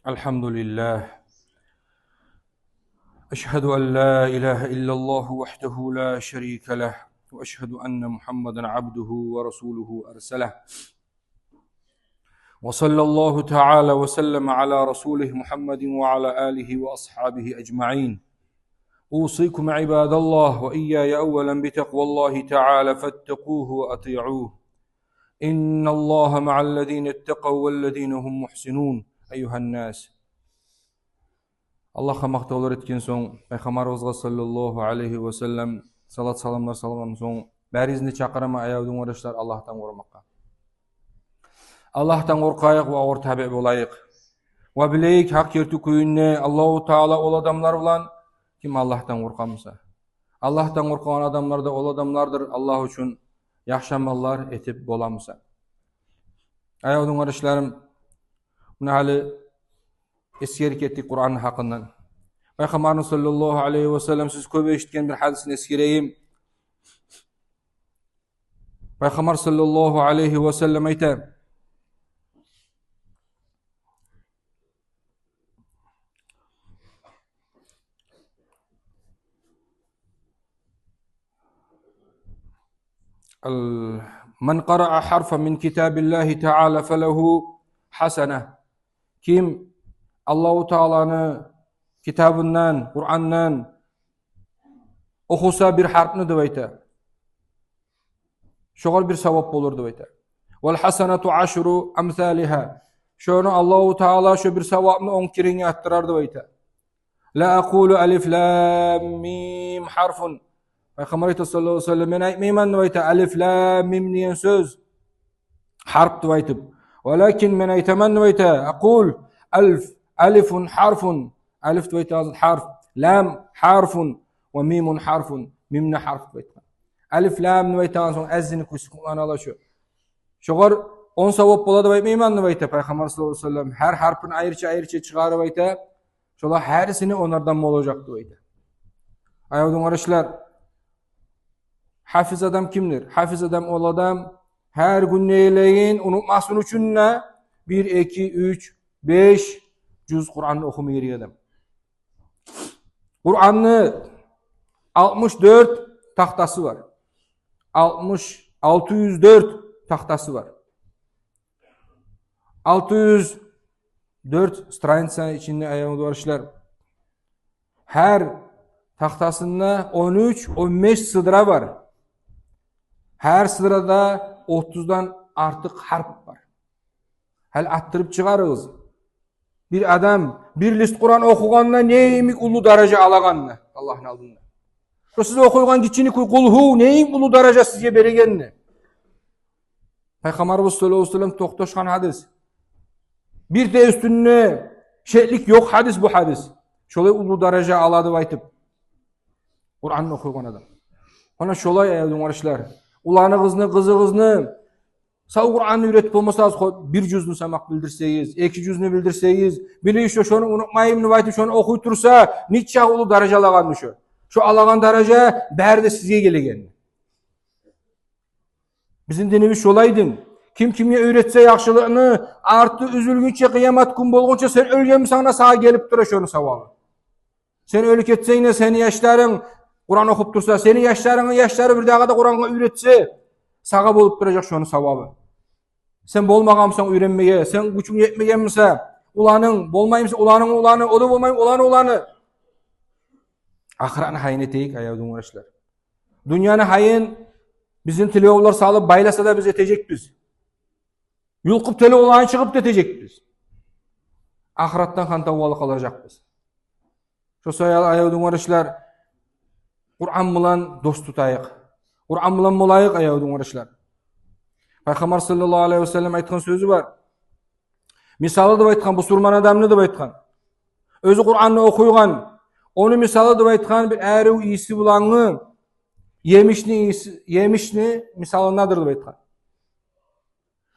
الحمد لله. أشهد أن لا إله إلا الله وحده لا شريك له، وأشهد أن محمدا عبده ورسوله أرسله. وصلى الله تعالى وسلم على رسوله محمد وعلى آله وأصحابه أجمعين. أوصيكم عباد الله وإياي أولا بتقوى الله تعالى فاتقوه وأطيعوه. إن الله مع الذين اتقوا والذين هم محسنون. أيها الناس، Allah'a maqtovlar etken soň Peygamberimiz sallallahu aleyhi ve sellem salat salamlar salaman soň bärizini çakırama aýawyň waraşlar Allah'tan gormakka. Allah'tan gorkaýyk we awar tabi bolaýyk. We bileyik hak ýerti küýünne Allahu Taala ol adamlar bilen kim Allah'tan gorkamsa. Allah'tan gorkan adamlar da ol adamlardır Allah üçin ýaxşy amallar etip bolamsa. Aýawyň waraşlarym, muna hali eskerip etdik Kur'an hakkından. Peygamberimiz sallallahu aleyhi ve sellem siz köp eşitken bir hadisini eskereyim. Peygamber sallallahu aleyhi ve sellem ayta: "Men qara'a harfan min kitabillahi ta'ala felehu hasene." Kim Allahu Taala'nı kitabından, Kur'an'dan okusa bir harfni dep aýta. Şoňa bir sawap bolar dep aýta. Wal hasanatu aşru amsaliha. Şonu Allahu Taala şu bir sawapny 10 kireňe atdyrar dep aýta. La aqulu alif lam mim harfun. Peygamber sallallahu aleyhi ve sellem men aýtmaýman dep aýta. Alif lam mim diýen söz harf dep aýtyp. Walakin men aýtaman dep aýta. Aqul alifun harfun. Alif dep aýtan harf, lam harfun we mimun harfun. Mimne harf dep aýtgan. Alif lam dep aýtan soň azzyny kullanala şu. Şoňar 10 sawap bolady dep aýtmaýman dep aýta Peygamber sallallahu aleyhi ve sellem. Her harpyny aýyrça çygaryp aýta. Şola herisini onlardan bolajak dep aýta. Aýawyň garaşlar, hafiz adam kimdir? Hafiz adam ol adam her gün neýleýin unutmasyn üçin 1 2 3 5 cüz Kur'an'ı okumayı ýeri adam. Kur'an'ı 64 tahtası var. 604 tahtası var. 604 stranica içinde aýagyňyz barşlar. Her tahtasında 13-15 sıdıra var. Her sırada 30'dan artık harf var. Hal attırıp çıkarırız. Bir adam bir list Kur'an okuganna neyimik ulu daraja alaganna Allah'ın aldığında. Siz okuygan kiçini kulhu neyim ulu daraja sizge beregenni. Peygamberimiz sallallahu aleyhi ve sellem toktaşkan hadis. Bir de üstünne şe'lik yok hadis bu hadis. Şolay ulu daraja aladı aýtyp Kur'an okuygan adam. Ona şolay aýalyň barşlar. Ulanıgyzyny, kızıgyzyny Saw Kur'an'ı üretip bolmasaz bir cüzünü samak bildirseyiz, 2 cüzünü bildirseyiz, biri şonu unutmayayım dep aýtyp şonu okuy tursa, niçe ulu daraja alagan şu. Şu alagan daraja bärde sizge gelegen. Bizim dinimiz şolaydın. Kim kimge öýretse ýaxşylygyny arty üzülgünçe kıyamat gün bolgunça sen ölgen sana sağa gelip tura şonu sawaby. Sen ölüp ketseňne seni ýaşlaryň Kur'an okup tursa, seni ýaşlary bir dagada Kur'an'a öýretse, sağa bolup duracak şonu sawaby. Sen bolmagamsaň öýrenmege, sen güçüň ýetmegenmise, ulanyň bolmaýmsa ulany, o da bolmaým ulany. Ahirany haýyn eteyik aýawyň waraşlar. Dünýäni haýyn bizim teleowlar salyp baýlasa da biz etejekpiz. Ýulkup tele ulany çygyp etejekpiz. Ahiratdan hantawaly kalajakpyz. Şu soýal aýawyň waraşlar, Kur'an bilen dost tutaýyk. Kur'an bilen molayık aýawyň waraşlar. Peygamber sallallahu aleyhi ve sellem aýtgan sözü var. Misaly dep aýtgan bu surman adamny dep aýtgan. Özü Kur'an'y okuygan, onu misaly dep aýtgan bir äri isi bulany, yemişni misalyndadyr dep aýtgan.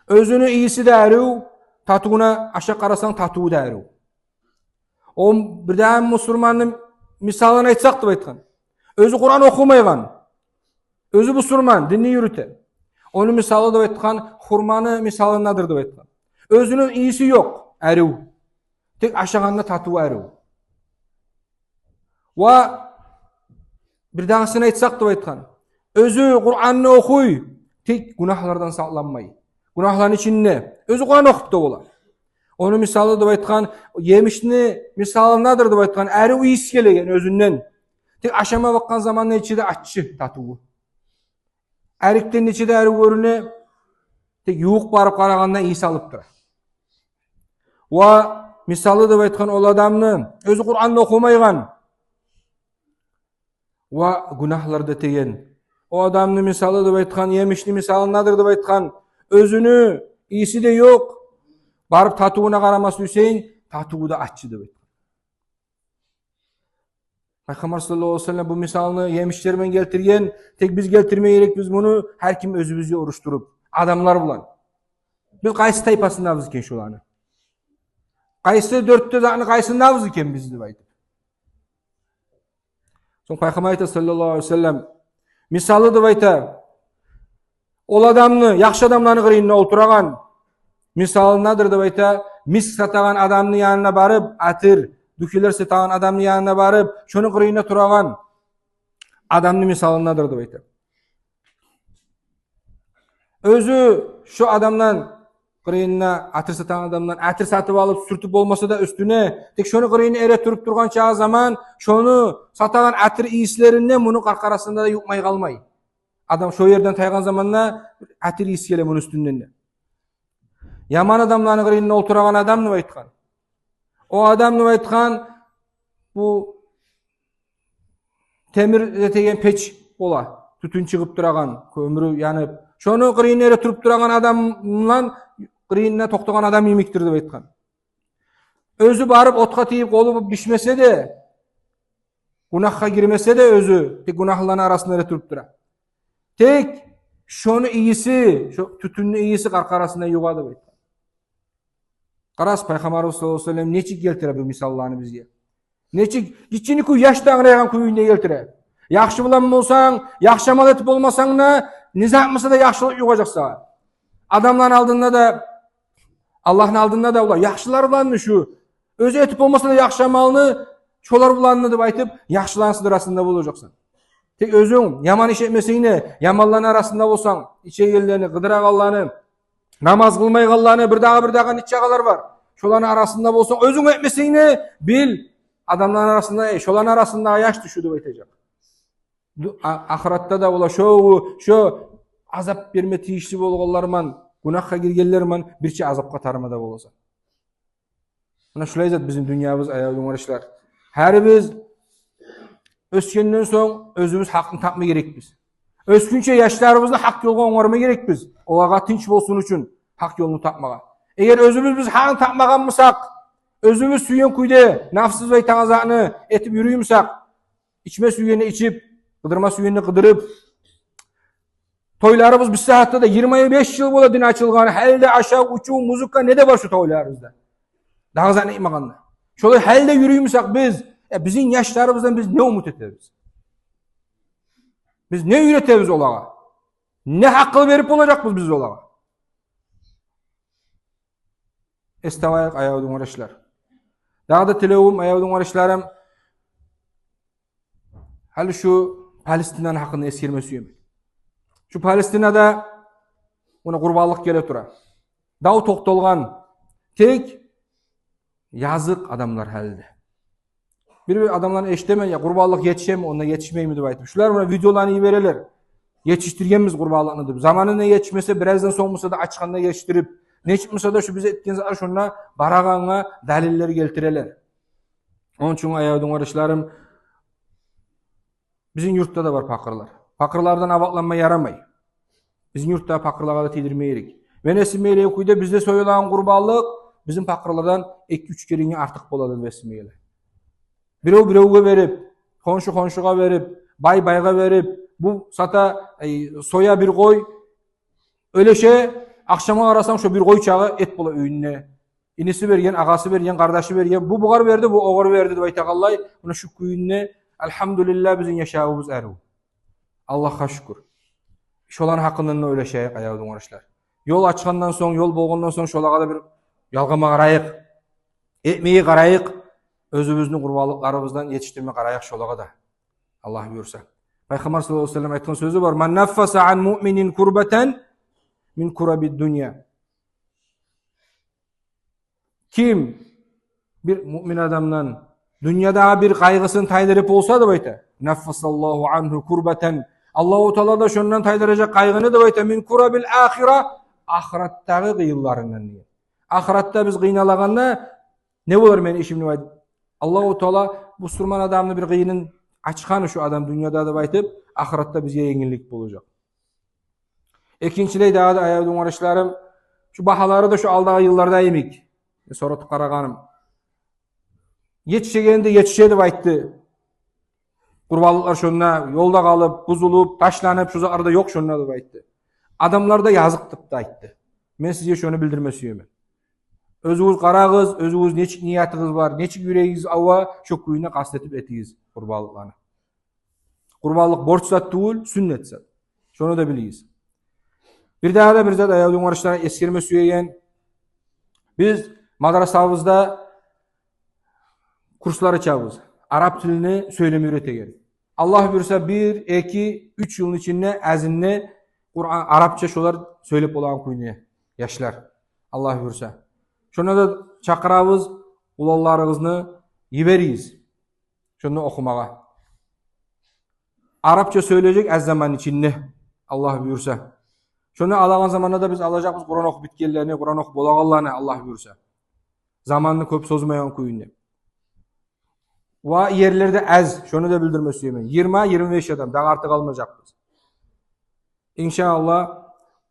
Özüni isi de äri, tatugyna aşa garasaň tatugy da äri. O birden musulmanyň misalyny aýtsak dep aýtgan. Özü Kur'an okumaýgan. Özü bu surman, dinni yürüte. Onu misalı da aýtgan, hurmany misalyndadyr dep aýtgan. Özünün iyisi yok, äriw. Tek aşağında tatı var. Wa bir dağısını aytsak da aytkan. Özü Kur'an'ı okuy, tek günahlardan saqlanmay. Günahların içinde özü Kur'an okup da bolar. Onu misalı da aytkan, yemişini misalındadır da aytkan, äri uyis kelegen özünden. Tek aşama bakkan zamanın içinde aççı tatı bu. Erikten içinde äri görüne tek yuğuk barıp qaraganda iyisi alıp tura. Wa misalı da aytkan ol adamны özü Kur'an'ı okumaygan wa günahlarda tegen. O adamны misalı da aytkan, yemişli misalındadır da aytkan, özünü iyisi de yok. Barıp tatuğuna qaraması Hüseyin, tatuğu da aççı da aytkan. Peygamber sallallahu aleyhi ve sellem bu misalını yemişlermen geltirgen, tek biz geltirmeye gerek, biz bunu her kim özümüzü uruşturup adamlar bulan. Biz qaysı taypasındabız eken şolany? Qaysı dörtte zatını qaysındabız eken biz dep aytıp. Soň Peygamber sallallahu aleyhi ve sellem misalı dep aytar. Ol adamny, yaxşı adamlarny gyrynda oturagan misalındadır dep aytar. Misk satagan adamny yanına barıp, atir, dükiler satagan adamny yanına barıp, şonu gyrynda turagan adamny misalındadır dep aytar. Özü şu adamdan gyrynda atir satagan adamdan atir satıp alıp sürtüp bolmasa da üstüne tek şonu gyrynda ere turup turgan çağı zaman şonu satagan atir iyislerinden bunu qarqarasında da yukmay kalmay. Adam şu yerden taygan zamanla atir iyisi gele bunun üstünden de. Yaman adamlarni gyrynda oturagan adam dep aytkan. O adam dep aytkan, bu temir etegen peç bola, tütün çıkıp duragan, kömürü yanıp, şonu gyrynda ere turup duragan adamlan gyrynda toktagan adam emiktir dep aytkan. Özü barıp otga tiyip kolu bişmese de, günahka girmese de özü tek günahların arasında ere turup dura. Tek şonu iyisi, şu tütünlü iyisi qarqarasında yuva dep aytkan. Qaras Peygamberimiz sallallahu aleyhi ve sellem neçik geltire bu misallarını bizge. Neçik giçini kuy yaştağırayan kuyuyunda geltire. Yaxşı bilen bolsaň, yaxşı amal etip bolmasaň da, nizamysa da yaxşılık yugacak sağa. Adamların aldığında da, Allah'ın aldığında da ular yaxşılar bulanını şu, özü etip olmasa da yaxşı amalını, çolar bulanını dep aytıp, yaxşıların sırasında bolacaksın. Tek özüň yaman iş etmeseýine, yamanlaryň arasında bolsaň, içegellerini, gıdırağallarını, namaz kılmay gallarını, bir daga niçagalar var. Şoların arasında bolsaň, özüň etmeseýine bil, adamların arasında, şoların arasında ayaş düşü dep aytajak. Ahiratda da ola şu azap berme tiyişli bolganlarman, günahka girgenlerman birçe azapka tarmada bolasa. Mana şulay zat bizim dünyabız aýagyň araşlar. Her biz öskenden soň özümüz hakyny tapma gerekmiz. Öskünçe yaşlarımızda hak yolga oňarma gerekmiz. Olarga tinç bolsun üçin hak yolunu tapmaga. Eger özümüz biz hakyny tapmaganmysak, özümüz süýen kuýda nafsız we taňazagyny etip ýürüýümsak, içme süýeni içip, gıdırma süýeni gıdırıp, toylarımız bir saatte de 25 yıl bola din açılgan, helde aşağı uçu, muzika ne de var şu toylarımızda. Daha zannı imaganda. Şolay helde ýürüýümsak biz, bizim yaşlarımızdan biz ne umut eteriz? Biz ne üretiriz olaga? Ne hakkı verip olacakmız biz olaga? Estavayak ayawyň araşlar. Daha da tilewim ayawyň araşlarym hali şu Palestina'nın hakkını eskirmesiyim. Şu Palestina'da ona gurbanlık gele tura. Dağı toktolgan tek yazık adamlar halde. Bir adamlarını eşiteme ya gurbanlık yetişem ona yetişmeymi dep aytıp. Şular buna videolarını iyi vereler. Yetiştirgenmiz gurbanlygyny dep. Zamanında yetişmese birazdan soňmasa da açkanda yetiştirip, ne çıkmasa da şu bize etken zatlar şuna baraganga daliller keltireler. Onun için ayawyň araşlarym bizim yurtta da var pakırlar. Pakırlardan avaklanma yaramay. Bizim yurtta pakırlarga da tidirmeýerik. Venesimeli kuýda bizde soýulan gurbanlyk bizim pakırlardan 2-3 keriňe artyk bolady besmeýeli. Biröw berip, konşu berip, bayga berip, bu sata soya bir goy öleşe akşama arasan şu bir goy çağı et bola öýünne. İnisi bergen, agasy bergen, gardaşy bergen, bu bugar berdi, bu ogar berdi dep aýtagallay. Buna şu küýünne elhamdülillah bizim yaşabımız erүү. Allah'a şükür. Şolan hakkından öleşeýek ayawyň araşlar. Yol açkandan soň, yol bolgandan soň şolaga da bir yalgama garayık. Etmeyi qarayıq, özümüzün qurbanlıqlarımızdan yetiştirme qarayıq şolağa da. Allah buyursa. Peygamber sallallahu aleyhi ve sellem aytgan sözü var. "Man naffasa an mu'minin kurbatan min kurabid dunya." Kim bir mümin adamdan dünyada bir kaygısını taydırıp olsa da bayta. Naffasallahu anhu kurbatan. Allahu Teala da şondan taydıracak kaygını da bayta min kurabil ahira. Ahirettagi kıyıllarından diye. Ahirette biz kıynalaganda ne olur men işimni bayt. Allahu Teala bu surman adamını bir kıyının açkanı şu adam dünyada da baytıp ahirette bize yengillik bulacak. İkincileyi daha da ayağıdın uğraşlarım. Şu bahaları da şu aldığı yıllarda yemik. Sorup qaraganım. Yetişegende yetişedi baytı. Qurbanlıqlar şonna yolda kalıp, buzulup, taşlanıp şu arada yok şonna da baytı. Adamlar da yazık da aytdı. Men size şunu bildirmesiyim. Özünüz qarağız, özünüz neçik niyatınız var, neçik yüreğiniz ava şu kuyuna kastetip etiyiz qurbanlıqlarını. Qurbanlık borç zat değil, sünnet zat. Şunu da biliyiz. Bir daha da bir zat ayağıdın uğraşlarına eskirme süyeyen. Biz madrasamızda kurslar açabız. Arap dilini söylemi öğretegen. Allah buyursa 1, 2, 3 yılın içinde əzinni Kur'an Arapça şolar söylep olan kuyunu yaşlar. Allah buyursa. Şuna da çakırabız, ulallarınızı yiberiyiz. Şunu okumağa. Arapça söyleyecek az zaman içinde. Allah buyursa. Şunu alağan zamanda da biz alacağımız Kur'an okup bitkilerini, Kur'an okup olağanlarını Allah buyursa. Zamanını köp sozmayan kuyunu. Ve yerlerde az, şunu da bildirmesi yemin. 20-25 adam, daha artık almayacağız. İnşallah,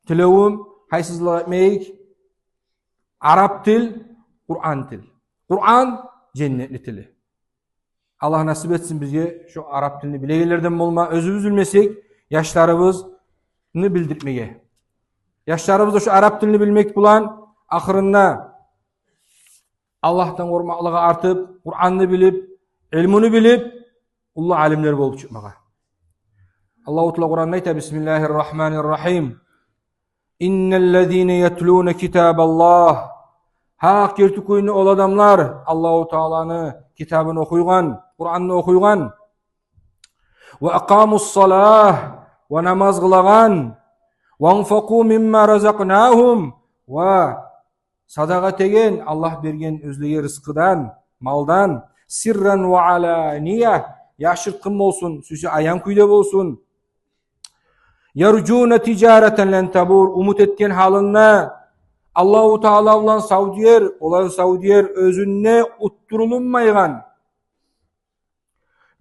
tilevim, haysızlığa etmeyik. Arap dil, Kur'an dil. Kur'an, cennetli dili. Allah nasip etsin bize şu Arap dilini bileğilerden olma, özümüz bilmesek, yaşlarımızı bildirmeye. Yaşlarımız da şu Arap dilini bilmek bulan, ahırında Allah'tan korkmaklığı artıp, Kur'an'ını bilip, ilmini bilip, Allah alimler bolup çıkmağa. Allah-u Teala Kur'an'da ayta Bismillahirrahmanirrahim. İnnellezîne yetlûne kitâballah. Hak yertukuyunu ol adamlar Allah-u Teala'nın kitabını okuygan, Kur'an'ını okuygan. Ve aqamussalah ve namaz kılagan. Ve anfaqû mimma razaqnâhum ve sadaka tegen Allah bergen özlüğe rızkıdan, maldan, sirran ve alaniye, yaşırtkın olsun, süsü ayan kuyda olsun. Yarcûne ticareten len tabur, umut etken halında Allah-u Teala olan Saudiyer, olan Saudiyer özünne utturulunmaygan.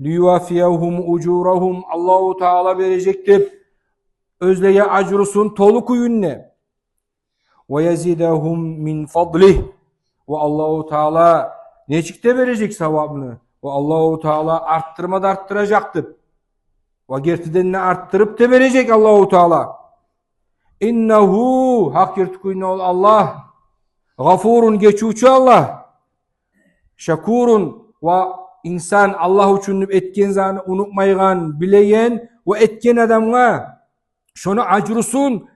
Liyuvafiyahum ucurahum, Allah-u Teala verecektir. Özleye acrusun tolu kuyunne. Ve yazidahum min fadlih. Ve Allah-u Teala neçikte verecek sevabını. Ve Allah-u Teala arttırma da arttıracaktır. Ve gertiden ne arttırıp da verecek Allah-u Teala. İnnehu hak yertukuyna ol Allah. Gafurun geçuçu Allah. Şakurun ve insan Allah üçün etken zanı unutmaygan, bileyen ve etken adamga şunu acrusun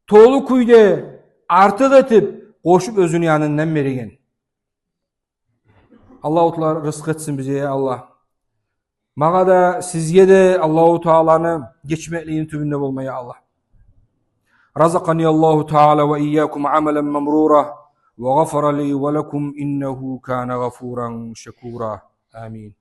tolu kuyde artık etip koşup özünü yanından verigen. Allah-u Teala rızık etsin bize ya Allah. Mağa da sizge de Allah-u Teala'nın geçmekliğinin tübünde olmaya Allah. Razaqani Allahu Teala ve iyyakum amelen memrura ve gafara li ve lekum innehu kana gafuran şekura. Amin.